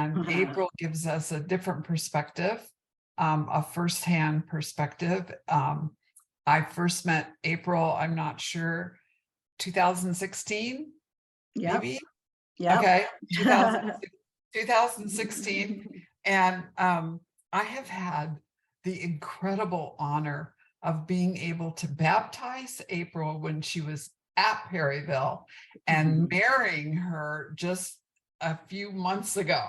And April gives us a different perspective, a firsthand perspective. I first met April, I'm not sure, 2016, Yep. maybe? Yep. Okay, 2016. And I have had the incredible honor of being able to baptize April when she was at Perryville and marrying her just a few months ago.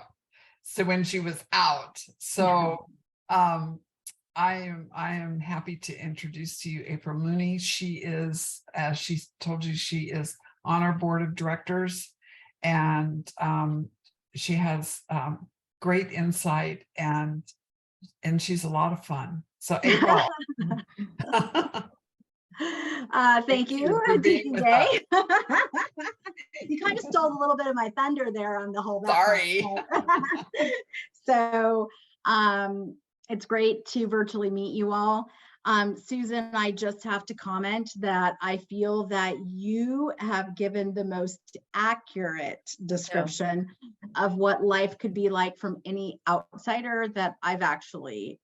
So when she was out. So I am happy to introduce to you April Mooney. She is, as she told you, she is on our board of directors, and she has great insight, and she's a lot of fun. So April, thank you for being with us. You kind of stole a little bit of my thunder there on the whole. Sorry. So it's great to virtually meet you all. Susan, I just have to comment that I feel that you have given the most accurate description of what life could be like from any outsider that I've actually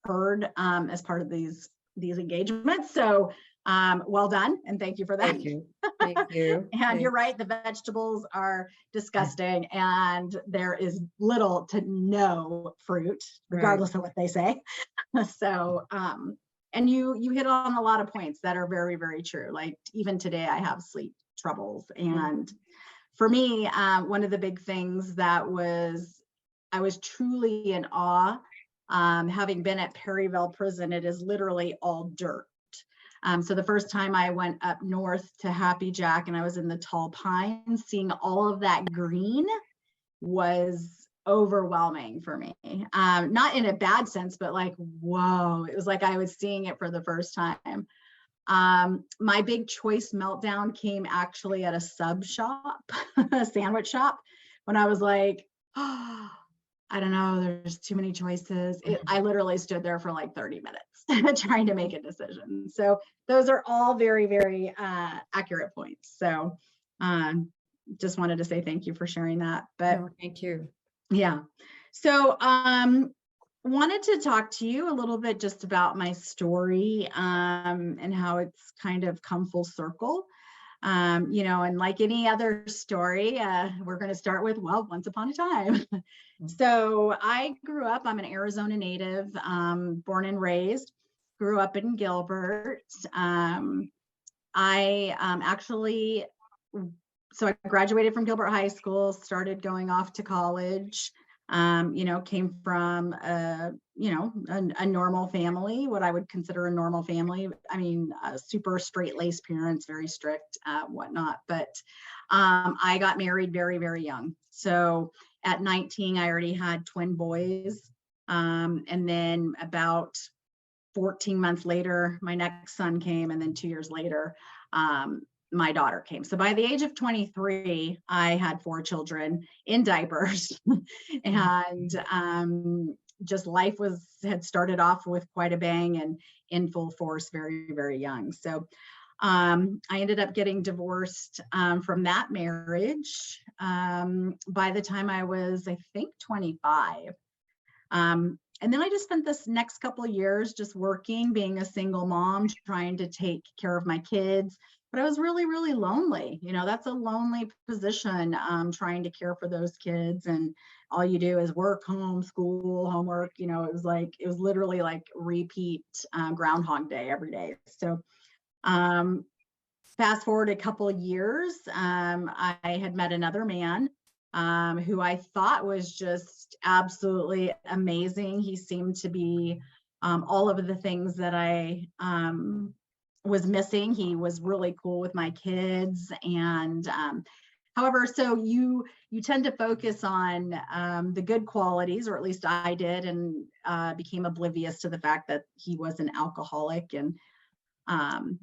heard as part of these engagements. So well done, and thank you for that. Thank you. Thank you. And Thanks. you're right, the vegetables are disgusting, and there is little to no fruit, regardless of what they say. So and you hit on a lot of points that are very, very true. Like even today I have sleep troubles, and for me, one of the big things that I was truly in awe, having been at Perryville prison, it is literally all dirt. So the first time I went up north to Happy Jack and I was in the tall pines, seeing all of that green was overwhelming for me. Not in a bad sense, but like, whoa, it was like I was seeing it for the first time. My big choice meltdown came actually at a sub shop, a sandwich shop, when I was like, oh, I don't know, there's too many choices. I literally stood there for like 30 minutes trying to make a decision. So those are all very, very accurate points. So just wanted to say thank you for sharing that. But thank you. Yeah. So wanted to talk to you a little bit just about my story and how it's kind of come full circle. You know, and like any other story, we're going to start with, well, once upon a time. So I grew up, I'm an Arizona native, born and raised, grew up in Gilbert. I actually, so I graduated from Gilbert High School, started going off to college, you know, came from, you know, a normal family, what I would consider a normal family. I mean, super straight-laced parents, very strict, whatnot. But I got married very, very young. So at 19, I already had twin boys. And then about 14 months later, my next son came. And then 2 years later, my daughter came. So by the age of 23, I had 4 children in diapers. And just life had started off with quite a bang and in full force very, very young. So I ended up getting divorced from that marriage by the time I was, I think, 25. And then I just spent this next couple of years just working, being a single mom, trying to take care of my kids. But I was really, really lonely. You know, that's a lonely position, trying to care for those kids. And all you do is work, home, school, homework. You know, it was literally like repeat Groundhog Day every day. So fast forward a couple of years, I had met another man who I thought was just absolutely amazing. He seemed to be all of the things that I was missing. He was really cool with my kids. And however, so you tend to focus on the good qualities, or at least I did, and became oblivious to the fact that he was an alcoholic, and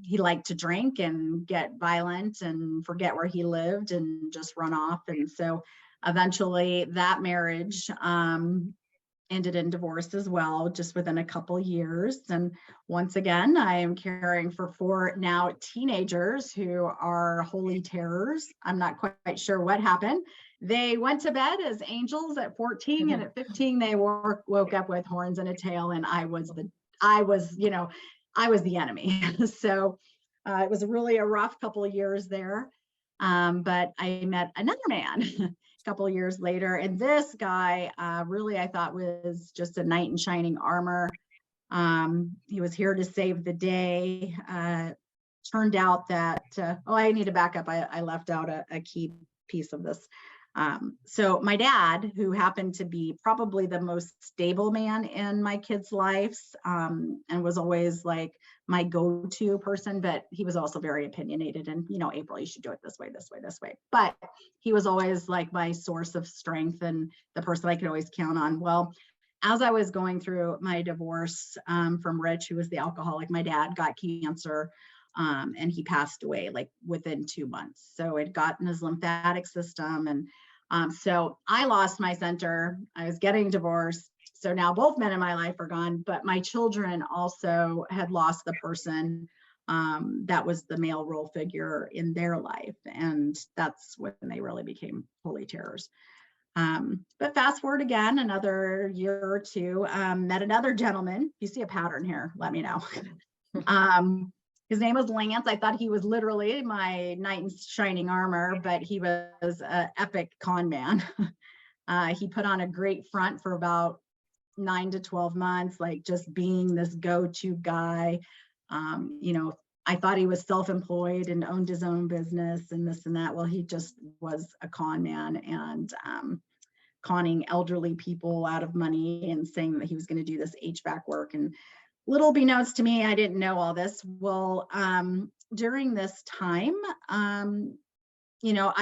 he liked to drink and get violent and forget where he lived and just run off. And so eventually that marriage ended in divorce as well, just within a couple years. And once again, I am caring for 4 now teenagers who are holy terrors. I'm not quite sure what happened. they went to bed as angels at 14, and at 15 they woke up with horns and a tail, and I was the enemy. So it was really a rough couple of years there. But I met another man a couple of years later, and this guy really I thought was just a knight in shining armor. He was here to save the day. Turned out that, I need to back up. I left out a key piece of this. So my dad, who happened to be probably the most stable man in my kids' lives, and was always like my go-to person, but he was also very opinionated and, April, you should do it this way, this way, this way. But he was always like my source of strength and the person I could always count on. Well, as I was going through my divorce from Rich, who was the alcoholic, my dad got cancer. And he passed away like within 2 months. So it got in his lymphatic system. And so I lost my center. I was getting divorced. So now both men in my life are gone, but my children also had lost the person that was the male role figure in their life. And that's when they really became holy terrors. But fast forward again, another year or two, met another gentleman. If you see a pattern here, let me know. His name was Lance. I thought he was literally my knight in shining armor, but he was an epic con man. He put on a great front for about 9 to 12 months, like just being this go-to guy. I thought he was self-employed and owned his own business and this and that. Well, he just was a con man and conning elderly people out of money and saying that he was going to do this HVAC work. And little beknownst to me, I didn't know all this. Well, during this time, I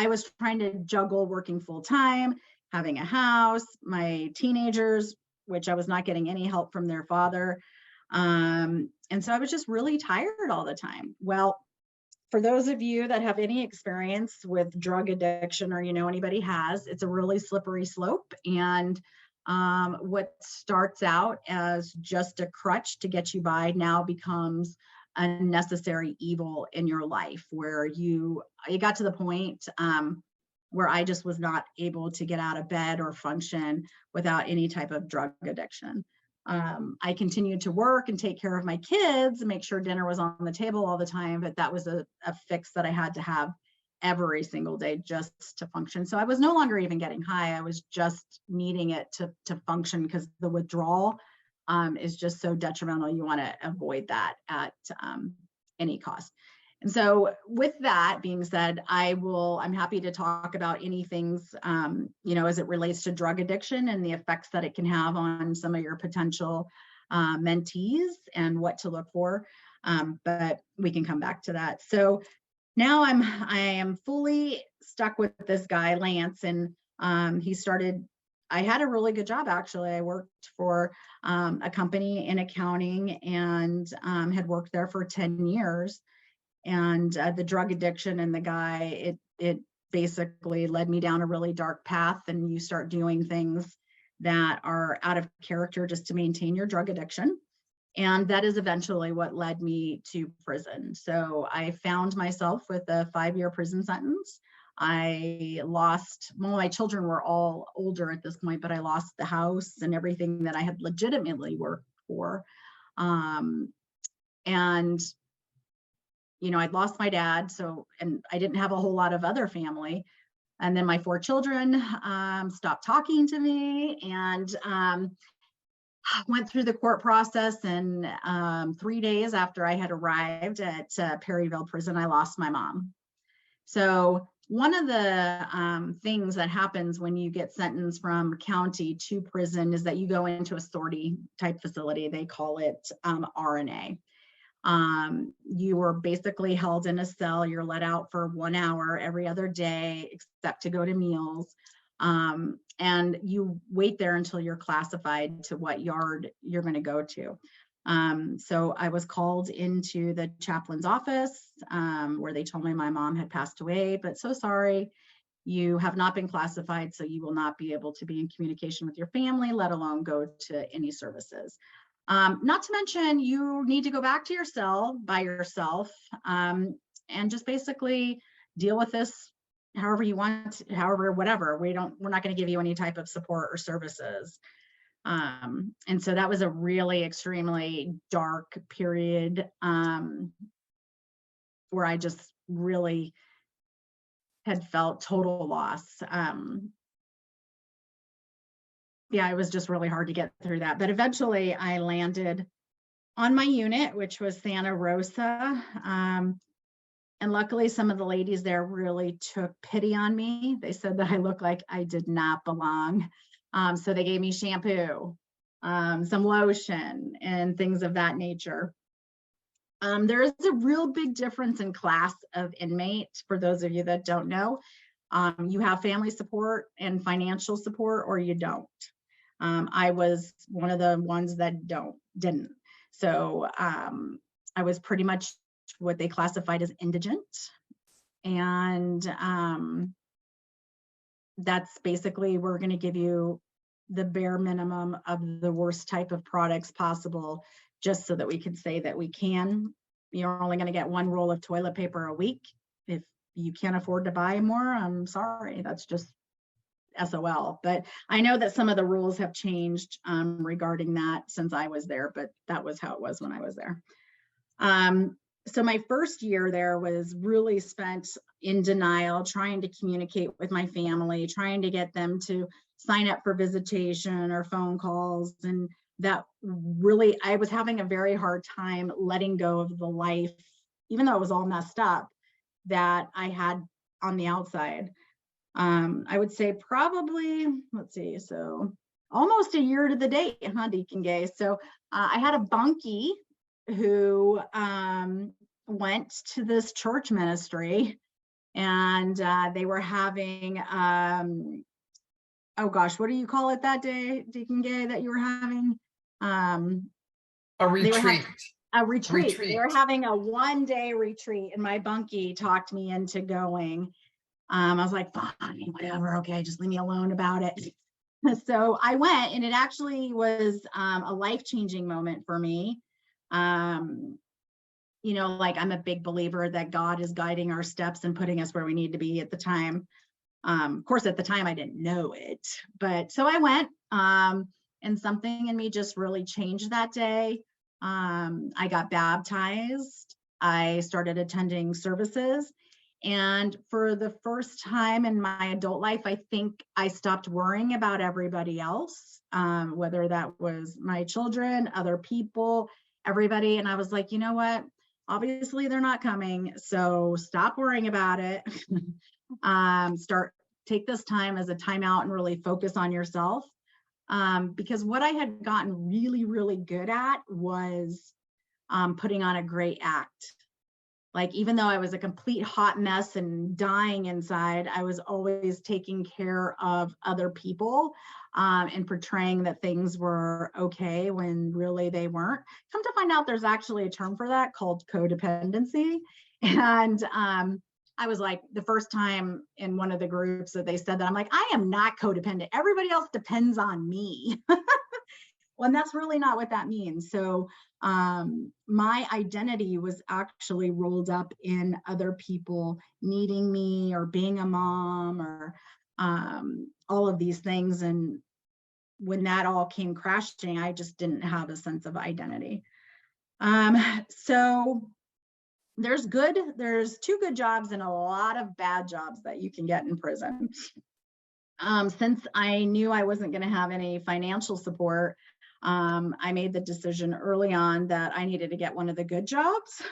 was trying to juggle working full time, having a house, my teenagers, which I was not getting any help from their father. And so I was just really tired all the time. Well, for those of you that have any experience with drug addiction or, anybody has, it's a really slippery slope. And what starts out as just a crutch to get you by now becomes a necessary evil in your life, where it got to the point where I just was not able to get out of bed or function without any type of drug addiction. I continued to work and take care of my kids and make sure dinner was on the table all the time, but that was a fix that I had to have every single day just to function. So I was no longer even getting high. I was just needing it to function, because the withdrawal is just so detrimental. You want to avoid that at any cost. And so with that being said, I'm happy to talk about any things, as it relates to drug addiction and the effects that it can have on some of your potential mentees and what to look for. But we can come back to that. So now I am fully stuck with this guy, Lance, and I had a really good job, actually. I worked for a company in accounting and had worked there for 10 years. And the drug addiction and the guy, it basically led me down a really dark path, and you start doing things that are out of character just to maintain your drug addiction. And that is eventually what led me to prison. So I found myself with a 5-year prison sentence. I lost, my children were all older at this point, but I lost the house and everything that I had legitimately worked for. And I'd lost my dad, and I didn't have a whole lot of other family. And then my 4 children stopped talking to me, and went through the court process. And 3 days after I had arrived at Perryville prison, I lost my mom. So one of the things that happens when you get sentenced from county to prison is that you go into a sortie type facility. They call it RNA. You were basically held in a cell. You're let out for 1 hour every other day, except to go to meals. And you wait there until you're classified to what yard you're going to go to. So I was called into the chaplain's office, where they told me my mom had passed away, but so sorry, you have not been classified, so you will not be able to be in communication with your family, let alone go to any services. Not to mention, you need to go back to your cell by yourself, and just basically deal with this however you want, however, whatever. We're not going to give you any type of support or services. And so that was a really extremely dark period, where I just really had felt total loss. Yeah, it was just really hard to get through that. But eventually I landed on my unit, which was Santa Rosa. And luckily some of the ladies there really took pity on me. They said that I looked like I did not belong. So they gave me shampoo, some lotion, and things of that nature. There is a real big difference in class of inmate. For those of you that don't know, you have family support and financial support, or you don't. I was one of the ones that didn't. So I was pretty much what they classified as indigent. And that's basically, we're going to give you the bare minimum of the worst type of products possible, just so that we can say that we can. You're only going to get one roll of toilet paper a week. If you can't afford to buy more, I'm sorry, that's just SOL. But I know that some of the rules have changed regarding that since I was there, but that was how it was when I was there. So my first year there was really spent in denial, trying to communicate with my family, trying to get them to sign up for visitation or phone calls. And that really, I was having a very hard time letting go of the life, even though it was all messed up, that I had on the outside. I would say probably, let's see, so almost a year to the date, huh, Deacon Gay? So I had a bunkie who went to this church ministry, and they were having, oh gosh, what do you call it that day, Deacon Gay, that you were having? A retreat. A retreat. They were having a one-day retreat, and my bunkie talked me into going. I was like, fine, whatever, okay, just leave me alone about it. So I went, and it actually was a life-changing moment for me. You know, like, I'm a big believer that God is guiding our steps and putting us where we need to be at the time. Of course, at the time I didn't know it, but so I went, and something in me just really changed that day. I got baptized. I started attending services. And for the first time in my adult life, I think I stopped worrying about everybody else, whether that was my children, other people, everybody. And I was like, you know what? Obviously, they're not coming. So stop worrying about it. Take this time as a timeout and really focus on yourself. Because what I had gotten really, really good at was putting on a great act. Like, even though I was a complete hot mess and dying inside, I was always taking care of other people and portraying that things were okay when really they weren't. Come to find out, there's actually a term for that called codependency. And I was like, the first time in one of the groups that they said that, I'm like, I am not codependent. Everybody else depends on me. Well, and that's really not what that means. So my identity was actually rolled up in other people needing me, or being a mom, or all of these things. And when that all came crashing, I just didn't have a sense of identity. So there's two good jobs and a lot of bad jobs that you can get in prison. Since I knew I wasn't going to have any financial support, I made the decision early on that I needed to get one of the good jobs.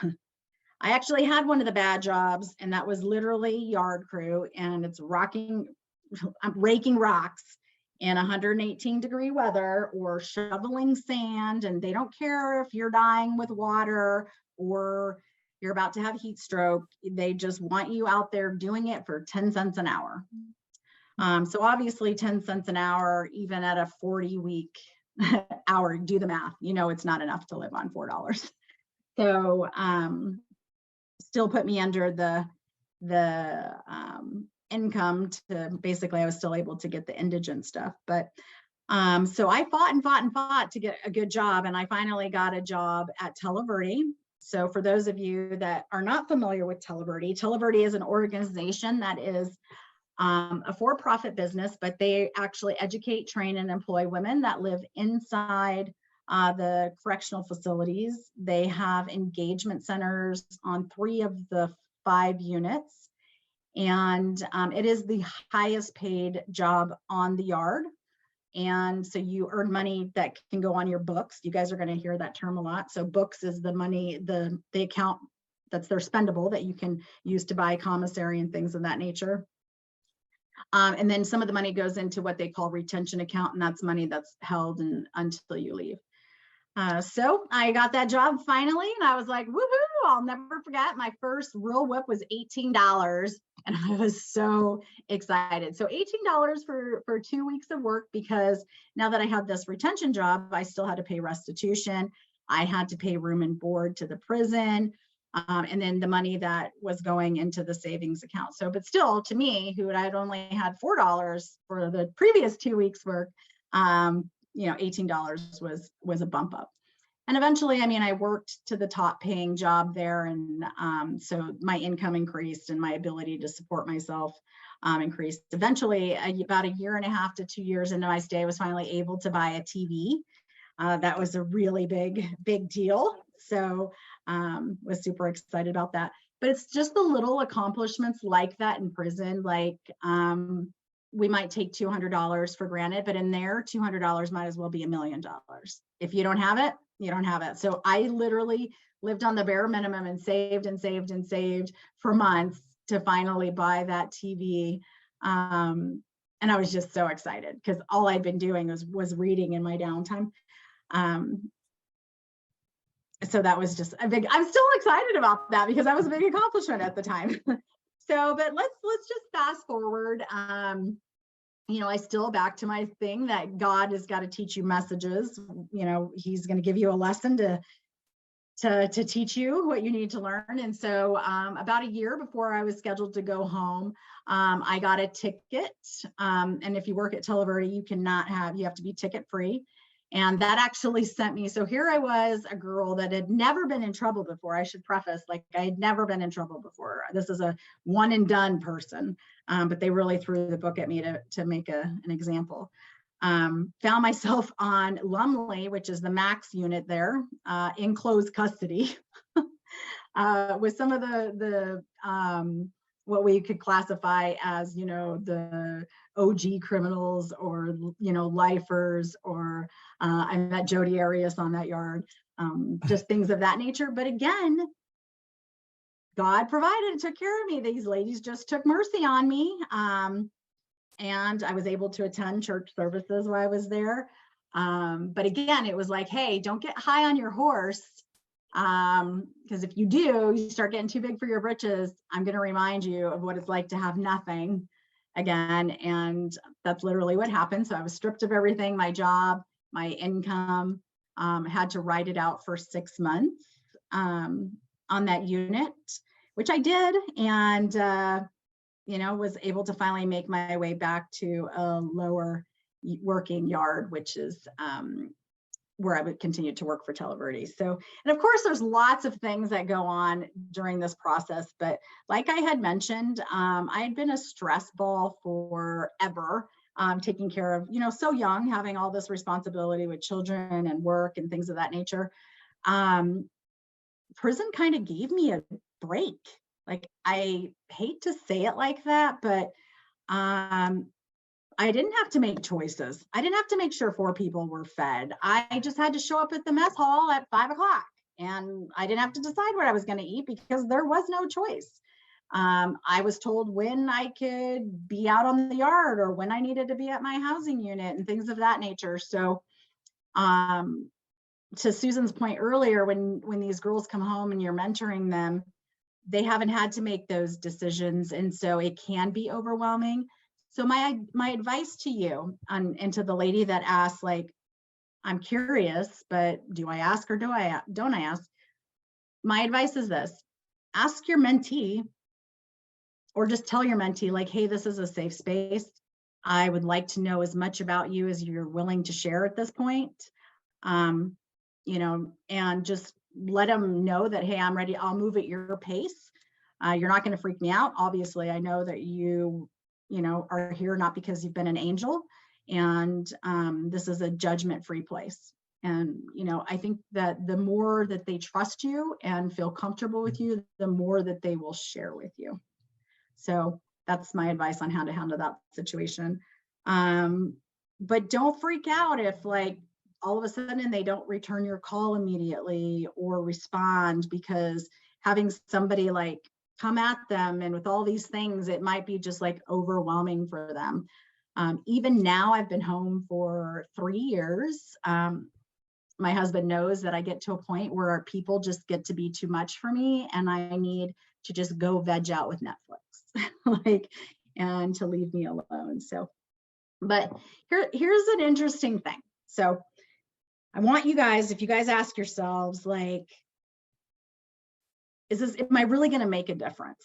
I actually had one of the bad jobs, and that was literally yard crew, and it's raking rocks in 118-degree weather, or shoveling sand, and they don't care if you're dying with water or you're about to have heat stroke. They just want you out there doing it for 10 cents an hour. So obviously 10 cents an hour, even at a 40-week hour, do the math, you know, it's not enough to live on $4. So still put me under the income to, basically, I was still able to get the indigent stuff. But so I fought and fought and fought to get a good job, and I finally got a job at Tel Verde. So for those of you that are not familiar with Televerdi is an organization that is a for-profit business, but they actually educate, train, and employ women that live inside the correctional facilities. They have engagement centers on 3 of the 5 units. And it is the highest paid job on the yard. And so you earn money that can go on your books. You guys are going to hear that term a lot. So books is the money, the account that's their spendable that you can use to buy commissary and things of that nature. And then some of the money goes into what they call retention account, and that's money that's held until you leave. So I got that job finally, and I was like, woohoo, I'll never forget. My first real whip was $18, and I was so excited. So $18 for 2 weeks of work, because now that I had this retention job, I still had to pay restitution. I had to pay room and board to the prison, and then the money that was going into the savings account. So, but still, to me, who had only had $4 for the previous 2 weeks work, $18 was a bump up. And eventually, I mean, I worked to the top paying job there. And so my income increased and my ability to support myself increased. Eventually, about 1.5 to 2 years into my stay, I was finally able to buy a TV. That was a really big deal. So was super excited about that. But it's just the little accomplishments like that in prison. Like we might take $200 for granted, but in there, $200 might as well be $1 million. If you don't have it, you don't have it. So I literally lived on the bare minimum and saved and saved and saved for months to finally buy that TV. And I was just so excited because all I'd been doing was reading in my downtime. So that was just I'm still excited about that because that was a big accomplishment at the time. So, but let's just fast forward. I still back to my thing that God has got to teach you messages. He's going to give you a lesson to teach you what you need to learn. And so about a year before I was scheduled to go home, I got a ticket. And if you work at Televerdi, you have to be ticket free. And that actually sent me. So here I was, a girl that had never been in trouble before. I should preface, like, I had never been in trouble before. This is a one and done person, but they really threw the book at me to make an example. Found myself on Lumley, which is the max unit there, in closed custody, with some of the what we could classify as, the OG criminals or, lifers, or I met Jodi Arias on that yard, just things of that nature. But again, God provided and took care of me. These ladies just took mercy on me. And I was able to attend church services while I was there. But again, it was like, hey, don't get high on your horse. Because if you do, you start getting too big for your britches. I'm going to remind you of what it's like to have nothing again. And that's literally what happened. So I was stripped of everything, my job, my income, had to write it out for 6 months on that unit, which I did. And, was able to finally make my way back to a lower working yard, which is, where I would continue to work for Televerdi. So, and of course, there's lots of things that go on during this process. But like I had mentioned, I had been a stress ball forever, taking care of, so young, having all this responsibility with children and work and things of that nature. Prison kind of gave me a break. Like, I hate to say it like that, but I didn't have to make choices. I didn't have to make sure 4 people were fed. I just had to show up at the mess hall at 5 o'clock, and I didn't have to decide what I was going to eat because there was no choice. I was told when I could be out on the yard or when I needed to be at my housing unit and things of that nature. So to Susan's point earlier, when these girls come home and you're mentoring them, they haven't had to make those decisions. And so it can be overwhelming. So my advice to you and to the lady that asked, like, I'm curious, but do I ask or don't I ask? My advice is this: ask your mentee, or just tell your mentee, like, hey, this is a safe space. I would like to know as much about you as you're willing to share at this point. And just let them know that, hey, I'm ready. I'll move at your pace. You're not going to freak me out. Obviously, I know that you are here not because you've been an angel, and this is a judgment-free place. And, I think that the more that they trust you and feel comfortable with you, the more that they will share with you. So that's my advice on how to handle that situation. But don't freak out if, like, all of a sudden they don't return your call immediately or respond, because having somebody like come at them and with all these things, it might be just like overwhelming for them. Even now, I've been home for 3 years. My husband knows that I get to a point where our people just get to be too much for me, and I need to just go veg out with Netflix, and to leave me alone. So, but here's an interesting thing. So I want you guys, if you guys ask yourselves, like, am I really going to make a difference?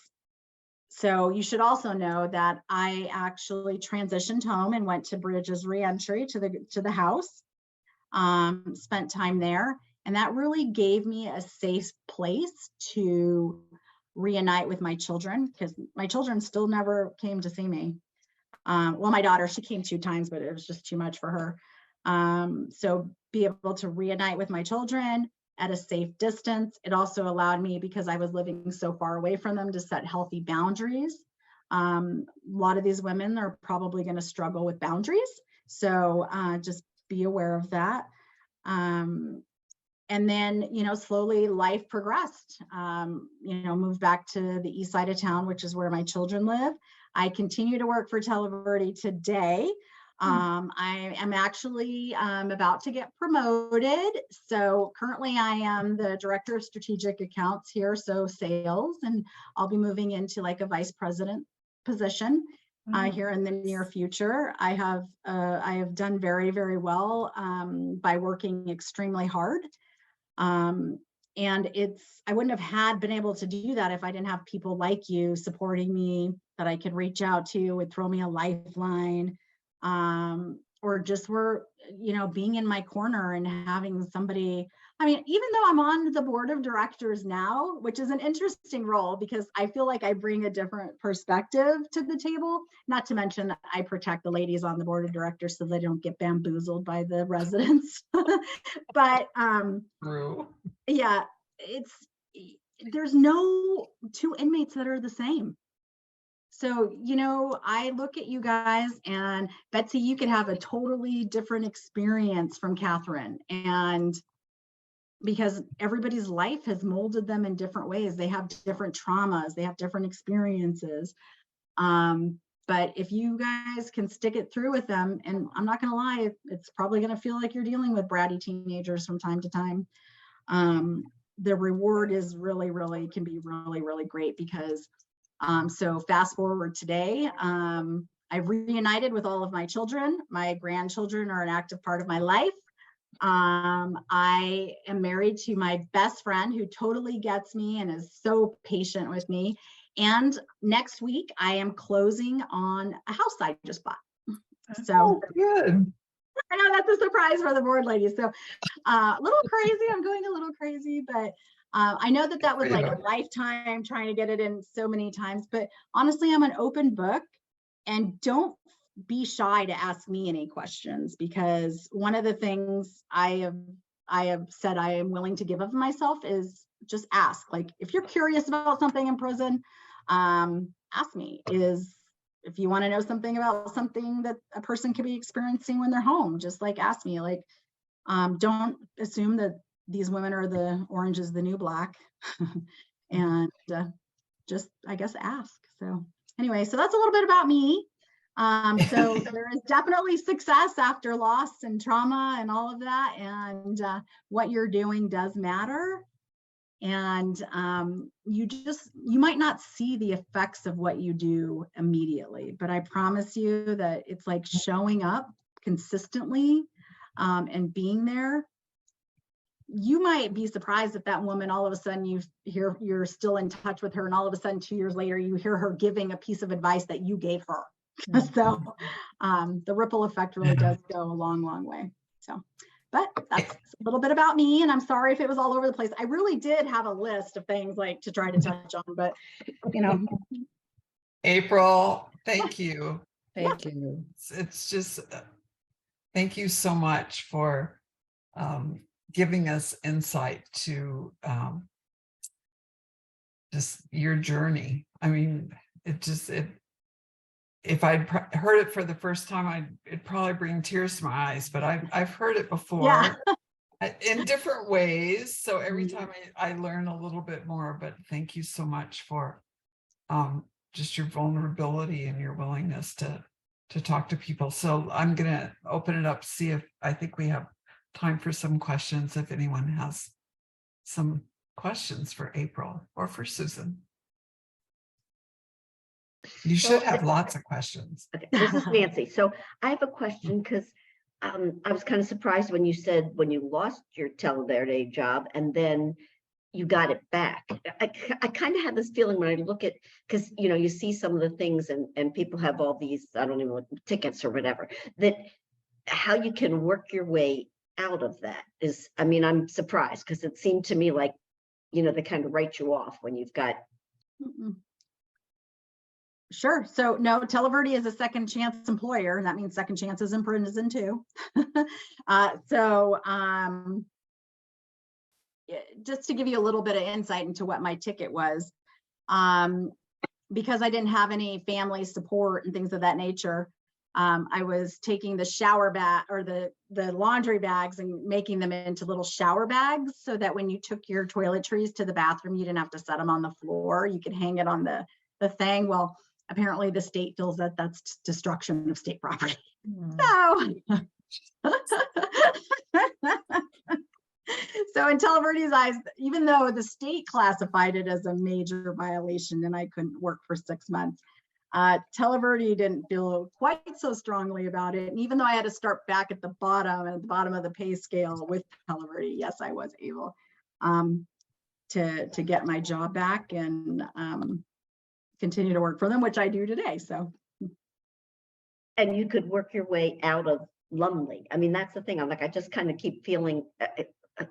So you should also know that I actually transitioned home and went to Bridges Reentry to the house, spent time there. And that really gave me a safe place to reunite with my children, because my children still never came to see me. Well, my daughter, she came 2 times, but it was just too much for her. So be able to reunite with my children at a safe distance. It also allowed me, because I was living so far away from them, to set healthy boundaries. A lot of these women are probably going to struggle with boundaries. So just be aware of that. And then, slowly life progressed. Moved back to the east side of town, which is where my children live. I continue to work for Televerdi today. I am actually about to get promoted. So currently I am the director of strategic accounts here, so sales, and I'll be moving into like a vice president position here in the near future. I have done very, very well by working extremely hard. And I wouldn't have been able to do that if I didn't have people like you supporting me, that I could reach out to, would throw me a lifeline, or just were, being in my corner and having somebody. I mean, even though I'm on the board of directors now, which is an interesting role, because I feel like I bring a different perspective to the table, not to mention that I protect the ladies on the board of directors so they don't get bamboozled by the residents. But True. yeah, there's no 2 inmates that are the same. So, I look at you guys, and Betsy, you could have a totally different experience from Catherine. And because everybody's life has molded them in different ways. They have different traumas, they have different experiences. But if you guys can stick it through with them, and I'm not going to lie, it's probably going to feel like you're dealing with bratty teenagers from time to time. The reward is can be really great, because so fast forward today, I've reunited with all of my children. My grandchildren are an active part of my life. I am married to my best friend, who totally gets me and is so patient with me. And next week I am closing on a house I just bought. So good. I know that's a surprise for the board ladies. So a little crazy. I'm going a little crazy, but I know that was like a lifetime trying to get it in so many times. But honestly, I'm an open book, and don't be shy to ask me any questions, because one of the things I have said I am willing to give of myself is just ask. Like, if you're curious about something in prison, ask me. If you want to know something about something that a person could be experiencing when they're home, just like ask me. Like, don't assume that these women are the orange is the new black. And just, I guess, ask. So anyway, so that's a little bit about me. So there is definitely success after loss and trauma and all of that. And what you're doing does matter. And you might not see the effects of what you do immediately, but I promise you that it's like showing up consistently and being there. You might be surprised that that woman, all of a sudden you hear you're still in touch with her, and all of a sudden 2 years later you hear her giving a piece of advice that you gave her. So the ripple effect really does go a long way. So but that's a little bit about me, and I'm sorry if it was all over the place. I really did have a list of things like to try to touch on, but April, thank you. Thank you. It's just, thank you so much for giving us insight to just your journey. I mean, if I'd heard it for the first time, it'd probably bring tears to my eyes, but I've heard it before in different ways. So every time I learn a little bit more, but thank you so much for just your vulnerability and your willingness to talk to people. So I'm going to open it up, see if I think we have time for some questions, if anyone has some questions for April or for Susan. You should have lots of questions. Okay, this is Nancy. So I have a question because I was kind of surprised when you said when you lost your Televerde job and then you got it back. I kind of had this feeling when I look at, because you see some of the things and people have all these, I don't even know, tickets or whatever, that how you can work your way out of that is, I mean, I'm surprised because it seemed to me like, they kind of write you off when you've got. Sure. So no, Televerde is a second chance employer, and that means second chances in prison too. Just to give you a little bit of insight into what my ticket was, because I didn't have any family support and things of that nature, I was taking the shower bag or the laundry bags and making them into little shower bags so that when you took your toiletries to the bathroom, you didn't have to set them on the floor. You could hang it on the thing. Well, apparently the state feels that that's destruction of state property. So in Televerde's eyes, even though the state classified it as a major violation and I couldn't work for 6 months, Televerde didn't feel quite so strongly about it. And even though I had to start back at the bottom of the pay scale with Televerde, yes, I was able to get my job back and continue to work for them, which I do today. So, and you could work your way out of Lumley. I mean, that's the thing. I'm like, I just kind of keep feeling,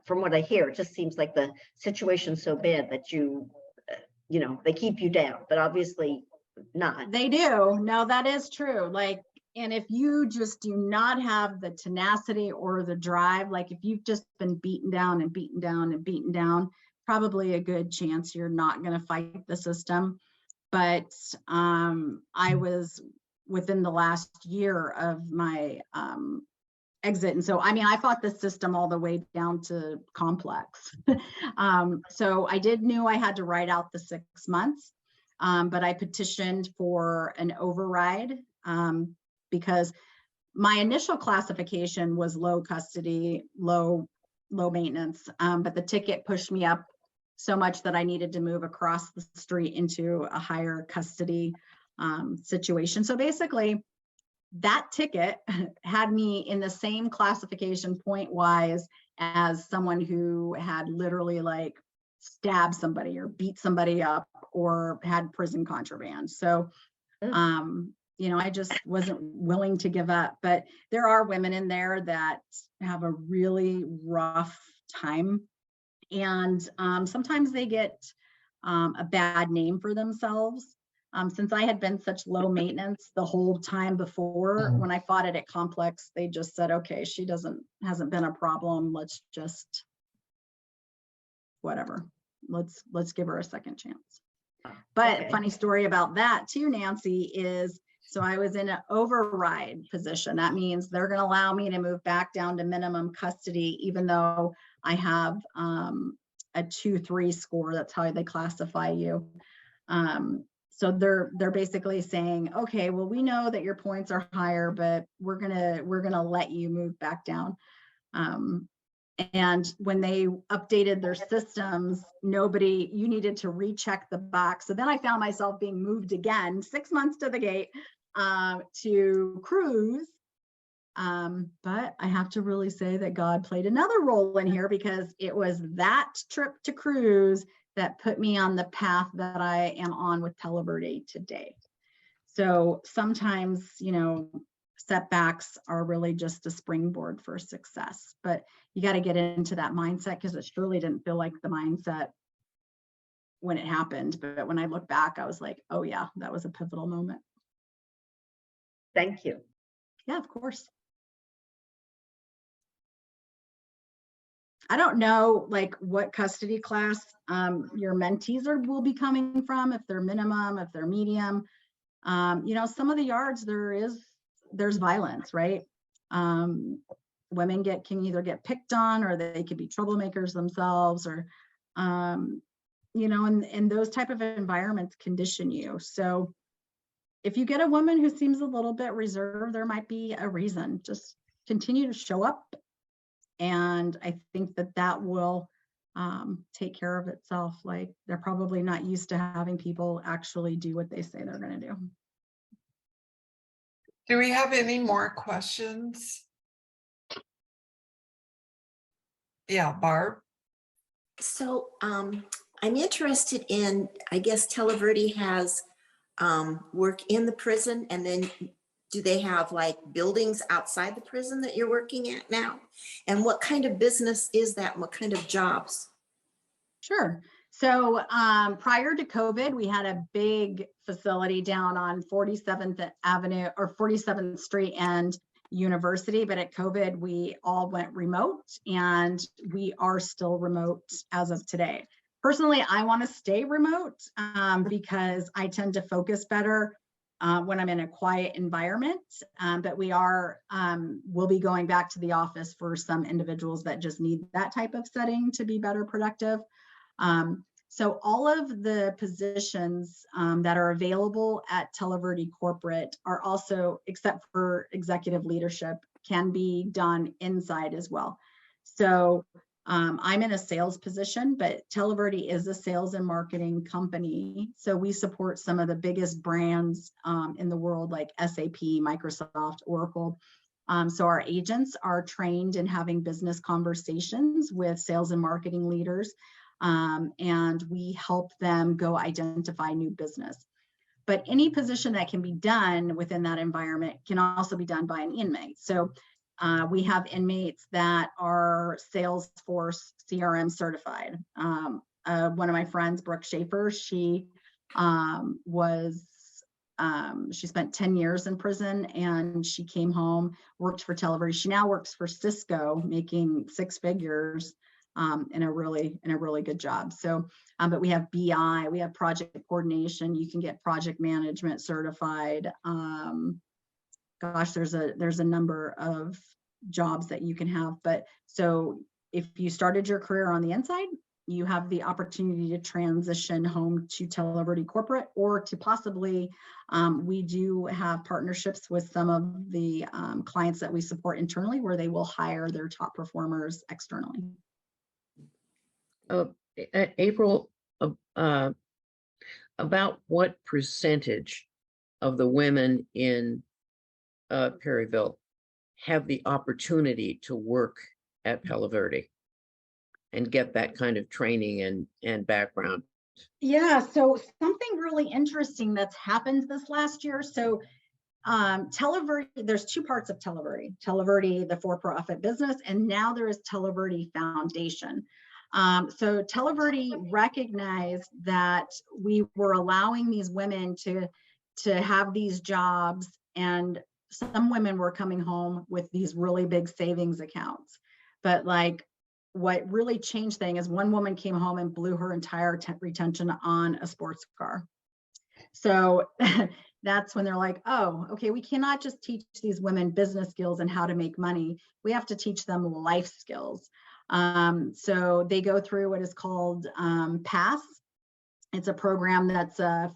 from what I hear, it just seems like the situation's so bad that they keep you down, but obviously not. They do. No, that is true. Like, and if you just do not have the tenacity or the drive, like if you've just been beaten down and beaten down and beaten down, probably a good chance you're not going to fight the system. But I was within the last year of my exit. And so, I mean, I fought the system all the way down to complex. So I knew I had to write out the 6 months, but I petitioned for an override because my initial classification was low custody, low maintenance, but the ticket pushed me up so much that I needed to move across the street into a higher custody situation. So basically, that ticket had me in the same classification point wise as someone who had literally like stabbed somebody or beat somebody up or had prison contraband. So, I just wasn't willing to give up. But there are women in there that have a really rough time. And sometimes they get a bad name for themselves. Since I had been such low maintenance the whole time before, when I fought it at complex, they just said, okay, she hasn't been a problem. Let's just, whatever, let's give her a second chance. But funny story about that too, Nancy, is so I was in an override position. That means they're going to allow me to move back down to minimum custody, even though I have a 2-3 score. That's how they classify you. So they're basically saying, okay, well, we know that your points are higher, but we're gonna let you move back down. And when they updated their systems, you needed to recheck the box. So then I found myself being moved again, 6 months to the gate, to cruise. But I have to really say that God played another role in here, because it was that trip to cruise that put me on the path that I am on with Televerde today. So sometimes, setbacks are really just a springboard for success. But you got to get into that mindset, because it surely didn't feel like the mindset when it happened. But when I look back, I was like, oh yeah, that was a pivotal moment. Thank you. Yeah, of course. I don't know like what custody class your mentees will be coming from, if they're minimum, if they're medium. You know, some of the yards there's violence, right? Women can either get picked on, or they could be troublemakers themselves, or you know, and those type of environments condition you. So if you get a woman who seems a little bit reserved, there might be a reason. Just continue to show up. And I think that will take care of itself. Like, they're probably not used to having people actually do what they say they're going to do. Do we have any more questions? Yeah, Barb. So I'm interested in, I guess Televerde has work in the prison, and then do they have like buildings outside the prison that you're working at now? And what kind of business is that, and what kind of jobs? Sure. So prior to COVID, we had a big facility down on 47th Avenue or 47th Street and University, but at COVID, we all went remote, and we are still remote as of today. Personally, I want to stay remote because I tend to focus better when I'm in a quiet environment, but we'll be going back to the office for some individuals that just need that type of setting to be better productive. So all of the positions that are available at Televerde Corporate are also, except for executive leadership, can be done inside as well. So I'm in a sales position, but Televerde is a sales and marketing company. So we support some of the biggest brands in the world, like SAP, Microsoft, Oracle. So our agents are trained in having business conversations with sales and marketing leaders, and we help them go identify new business. But any position that can be done within that environment can also be done by an inmate. So we have inmates that are Salesforce CRM certified. One of my friends, Brooke Schaefer, she spent 10 years in prison, and she came home, worked for Televerde. She now works for Cisco, making 6 figures in a really good job. So, but we have BI, we have project coordination. You can get project management certified. Gosh, there's a number of jobs that you can have. But so if you started your career on the inside, you have the opportunity to transition home to Televerde Corporate, or to possibly, we do have partnerships with some of the clients that we support internally, where they will hire their top performers externally. April, about what percentage of the women in Perryville have the opportunity to work at Televerde and get that kind of training and background? Yeah, so something really interesting that's happened this last year. So Televerde, there's 2 parts of Televerde. Televerde, the for-profit business, and now there is Televerde Foundation. So Televerde recognized that we were allowing these women to have these jobs, and some women were coming home with these really big savings accounts. But like, what really changed things is one woman came home and blew her entire retention on a sports car. So that's when they're like, oh, okay, we cannot just teach these women business skills and how to make money. We have to teach them life skills. So they go through what is called PASS. It's a program that's a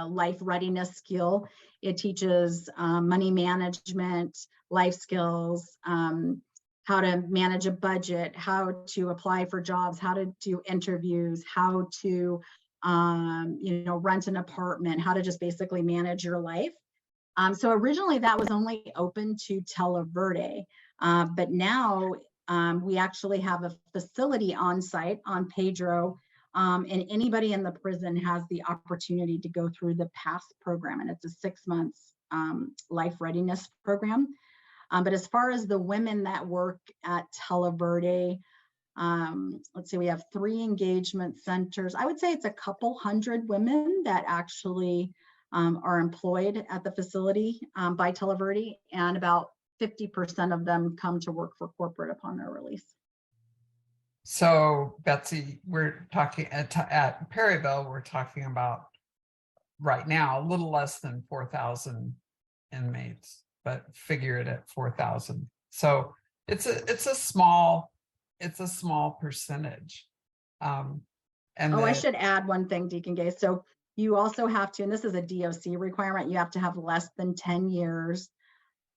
life readiness skill. It teaches money management, life skills, how to manage a budget, how to apply for jobs, how to do interviews, how to rent an apartment, how to just basically manage your life. So originally that was only open to Televerde, but now we actually have a facility on site on Pedro, and anybody in the prison has the opportunity to go through the PASS program, and it's a 6 months life readiness program. But as far as the women that work at Televerde, let's see, we have 3 engagement centers. I would say it's a couple hundred women that actually are employed at the facility by Televerde, and about 50% of them come to work for corporate upon their release. So Betsy, we're talking at Perryville, we're talking about right now a little less than 4,000 inmates, but figure it at 4,000. So it's a small percentage. And I should add one thing, Deacon Gay. So you also have to, and this is a DOC requirement, you have to have less than 10 years.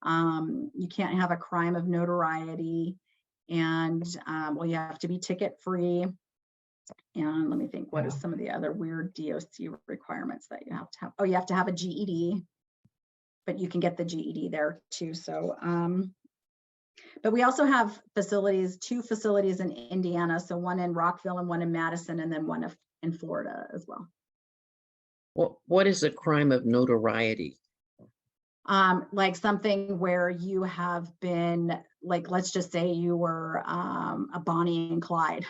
You can't have a crime of notoriety, and well, you have to be ticket free. And let me think, what is some of the other weird DOC requirements that you have to have? Oh, you have to have a GED, but you can get the GED there too. So, but we also have facilities, 2 facilities in Indiana. So one in Rockville and one in Madison, and then one in Florida as well. What is a crime of notoriety? Like something where you have been, like, let's just say you were a Bonnie and Clyde.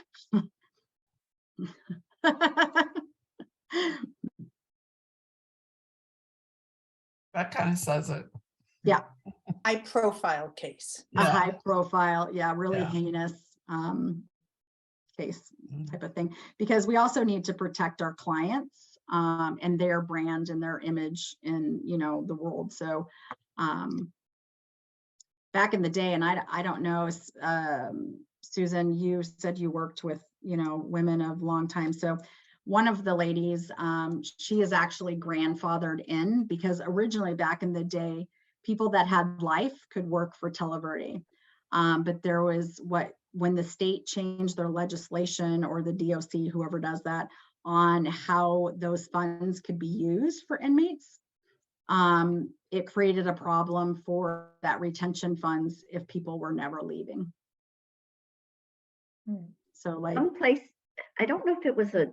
that kind of says it. Yeah. High profile case. A high profile, really Yeah. heinous case Mhm. type of thing, because we also need to protect our clients and their brand and their image in, the world. So back in the day, and I don't know, Susan, you said you worked with, women of long time. So one of the ladies, she is actually grandfathered in, because originally back in the day, people that had life could work for Televerde. But there was when the state changed their legislation, or the DOC, whoever does that, on how those funds could be used for inmates, it created a problem for that retention funds if people were never leaving. So like Someplace, I don't know if it was a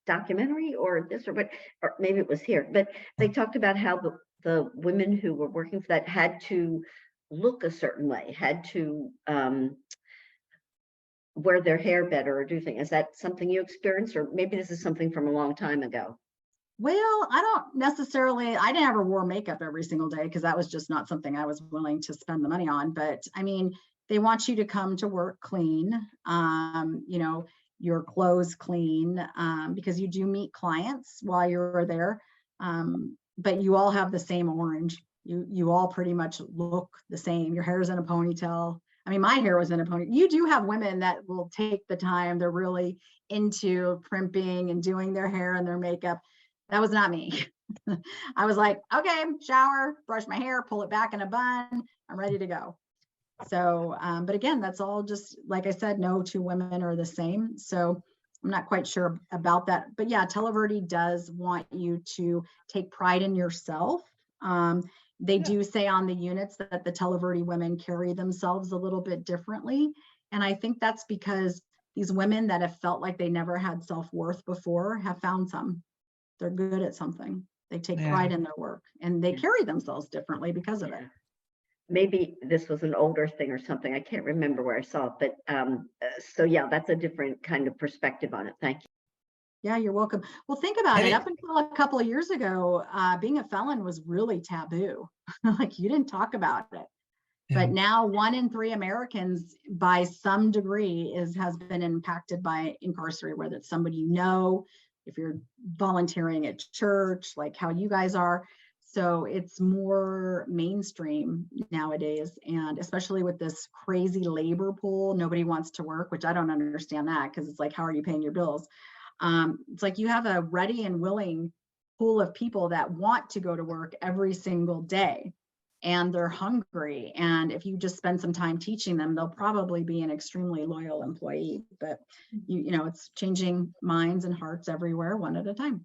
documentary or this, or maybe it was here, but they talked about how the women who were working for that had to look a certain way, had to wear their hair better or do things. Is that something you experienced, or maybe this is something from a long time ago? Well, I don't necessarily, I never wore makeup every single day, because that was just not something I was willing to spend the money on. But I mean, they want you to come to work clean, your clothes clean, because you do meet clients while you're there. But you all have the same orange. You all pretty much look the same. Your hair's in a ponytail. I mean, my hair was in a ponytail. You do have women that will take the time. They're really into primping and doing their hair and their makeup. That was not me. I was like, okay, shower, brush my hair, pull it back in a bun. I'm ready to go. So, but again, that's all just, like I said, no 2 women are the same. So I'm not quite sure about that. But yeah, Televerde does want you to take pride in yourself. They do say on the units that the Televerde women carry themselves a little bit differently. And I think that's because these women that have felt like they never had self-worth before have found some. They're good at something. They take pride in their work, and they carry themselves differently because of it. Maybe this was an older thing or something. I can't remember where I saw it, but so yeah, that's a different kind of perspective on it. Thank you. Yeah, you're welcome. Well, think about it. Up until a couple of years ago, being a felon was really taboo. Like, you didn't talk about it. Yeah. But now 1 in 3 Americans, by some degree, has been impacted by incarceration, whether it's somebody if you're volunteering at church, like how you guys are. So it's more mainstream nowadays. And especially with this crazy labor pool, nobody wants to work, which I don't understand that, because it's like, how are you paying your bills? It's like you have a ready and willing pool of people that want to go to work every single day, and they're hungry. And if you just spend some time teaching them, they'll probably be an extremely loyal employee. But it's changing minds and hearts everywhere, one at a time.